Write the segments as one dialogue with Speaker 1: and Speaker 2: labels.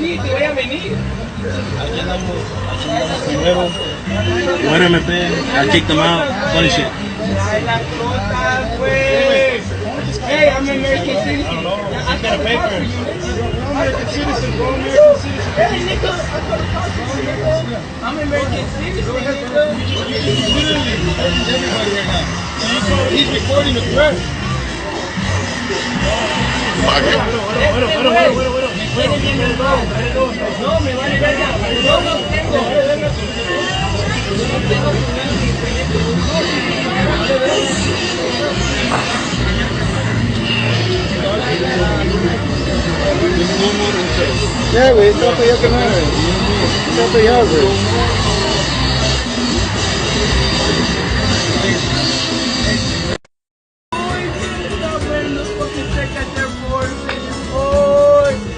Speaker 1: Guero me peg. I kicked them out. Funny shit.
Speaker 2: Hey, I'm an American citizen. I got a paper. American citizen, bro. American citizen. Hey, nigga. I'm an American citizen, nigga. Literally, everybody right now. He's recording the threat. Hold on. No, me vale verga. Yo no tengo.
Speaker 3: Ya, güey, trato ya que no es. Trato ya, güey.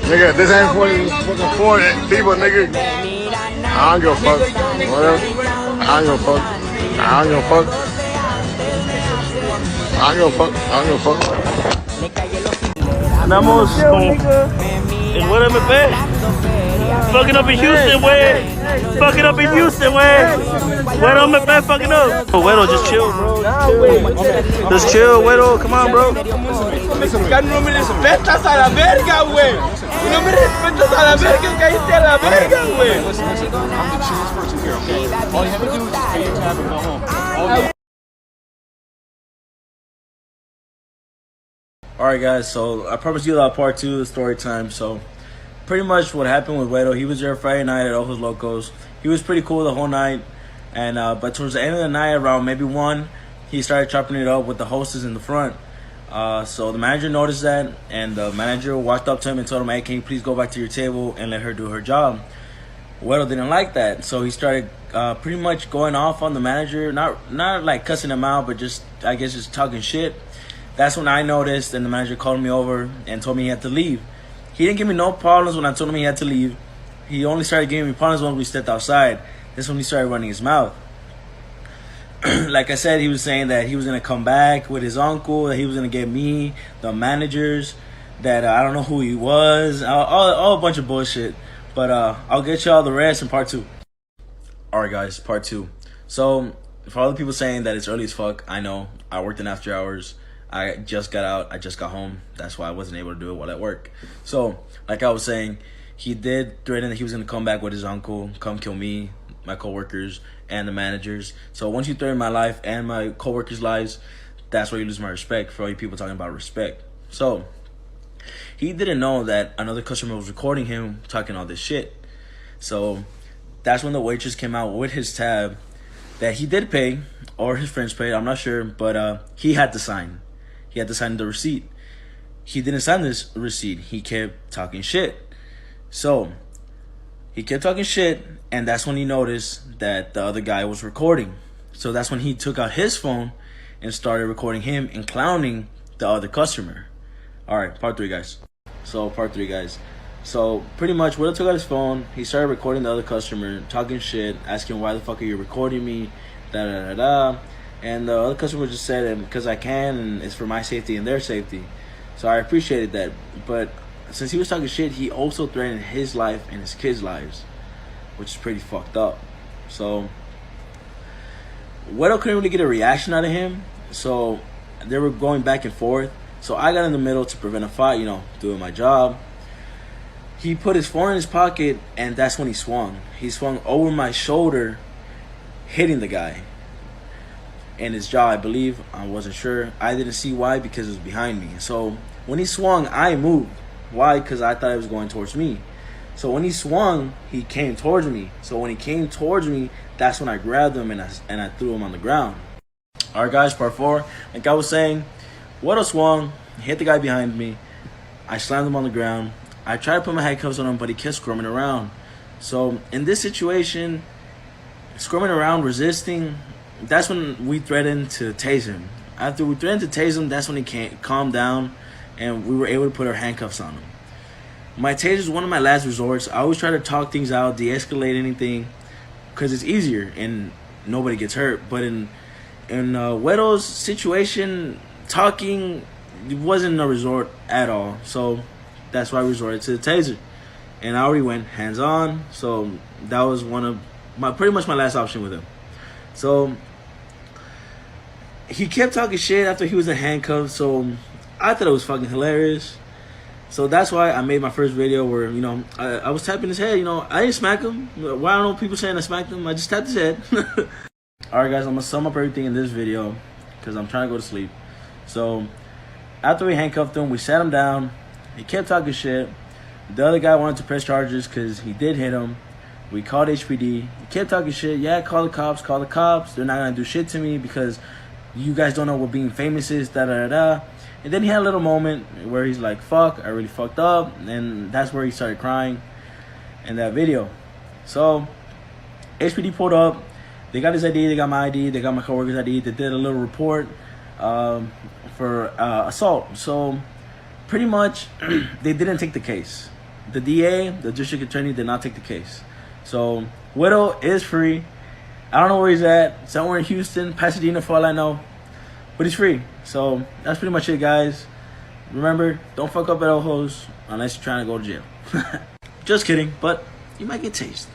Speaker 3: Nigga, this ain't for fucking foreign people, nigga. I don't give a fuck. Whatever. I don't give a fuck. I don't give a fuck. I don't give a fuck. I don't give a fuck.
Speaker 1: Andamos con el Guero MP. Fucking up in Houston, way. Fucking up in Houston, way. Guero MP fucking up. Oh, Guero, just chill, bro. Just chill, Guero. Come on, bro.
Speaker 2: No me respetas a la verga, güey. No me respetas a la verga, caíste a la verga, güey.
Speaker 4: I'm the chillest person here, okay? All you have to do is just pay your tab and go home.
Speaker 1: Alright guys, so I promised you that part 2 of the story time. So pretty much what happened with Guero, he was there Friday night at Ojos Locos. He was pretty cool the whole night, and but towards the end of the night, around maybe 1, he started chopping it up with the hostess in the front. So the manager noticed that, and the manager walked up to him and told him, hey, can you please go back to your table and let her do her job? Guero didn't like that, so he started pretty much going off on the manager, not like cussing him out, but just, I guess, just talking shit. That's when I noticed, and the manager called me over and told me he had to leave. He didn't give me no problems when I told him he had to leave. He only started giving me problems when we stepped outside. That's when he started running his mouth. Like I said, he was saying that he was going to come back with his uncle, that he was going to get me, the managers, that I don't know who he was, all a bunch of bullshit. But I'll get y'all the rest in part 2. Alright guys, part 2. So, for all the people saying that it's early as fuck, I know. I worked in after hours. I just got out. I just got home. That's why I wasn't able to do it while at work. So, like I was saying, he did threaten that he was going to come back with his uncle, come kill me, my coworkers, and the managers. So once you threaten my life and my coworkers' lives, that's where you lose my respect, for all you people talking about respect. So, he didn't know that another customer was recording him talking all this shit. So, that's when the waitress came out with his tab that he did pay, or his friends paid, I'm not sure, but he had to sign. He had to sign the receipt. He didn't sign this receipt. He kept talking shit. So, he kept talking shit, and that's when he noticed that the other guy was recording. So that's when he took out his phone and started recording him and clowning the other customer. Alright, part 3, guys. So, part 3, guys. So, pretty much, Will took out his phone. He started recording the other customer, talking shit, asking, why the fuck are you recording me? Da-da-da-da. And the other customer just said, because I can, and it's for my safety and their safety. So I appreciated that. But since he was talking shit, he also threatened his life and his kids' lives, which is pretty fucked up. So Guero couldn't really get a reaction out of him. So they were going back and forth. So I got in the middle to prevent a fight, you know, doing my job. He put his phone in his pocket, and that's when he swung. He swung over my shoulder, hitting the guy in his jaw, I believe. I wasn't sure. I didn't see why, because it was behind me. So when he swung, I moved. Why? Because I thought it was going towards me. So when he swung, he came towards me. So when he came towards me, that's when I grabbed him and I threw him on the ground. Alright guys, part 4. Like I was saying, Guero swung, hit the guy behind me. I slammed him on the ground. I tried to put my handcuffs on him, but he kept squirming around. So in this situation, squirming around, resisting, that's when we threatened to tase him. After we threatened to tase him, that's when he calmed down, and we were able to put our handcuffs on him. My taser is one of my last resorts. I always try to talk things out, de-escalate anything, because it's easier and nobody gets hurt. But in Guero's situation, talking wasn't a resort at all. So that's why I resorted to the taser. and I already went hands on. So that was one of pretty much my last option with him. So he kept talking shit after he was in handcuffs. So I thought it was fucking hilarious. So that's why I made my first video where, you know, I was tapping his head. You know, I didn't smack him. Why don't people saying I smacked him? I just tapped his head. Alright guys, I'm going to sum up everything in this video because I'm trying to go to sleep. So after we handcuffed him, we sat him down. He kept talking shit. The other guy wanted to press charges because he did hit him. We called HPD. He kept talking shit. Yeah, call the cops, call the cops. They're not going to do shit to me because you guys don't know what being famous is, da-da-da-da. And then he had a little moment where he's like, fuck, I really fucked up. And that's where he started crying in that video. So HPD pulled up. They got his ID, they got my ID, they got my coworker's ID. They did a little report for assault. So pretty much they didn't take the case. The DA, the district attorney, did not take the case. So Guero is free. I don't know where he's at. Somewhere in Houston, Pasadena for all I know. But he's free. So that's pretty much it, guys. Remember, don't fuck up at Ojos unless you're trying to go to jail. Just kidding, but you might get tased.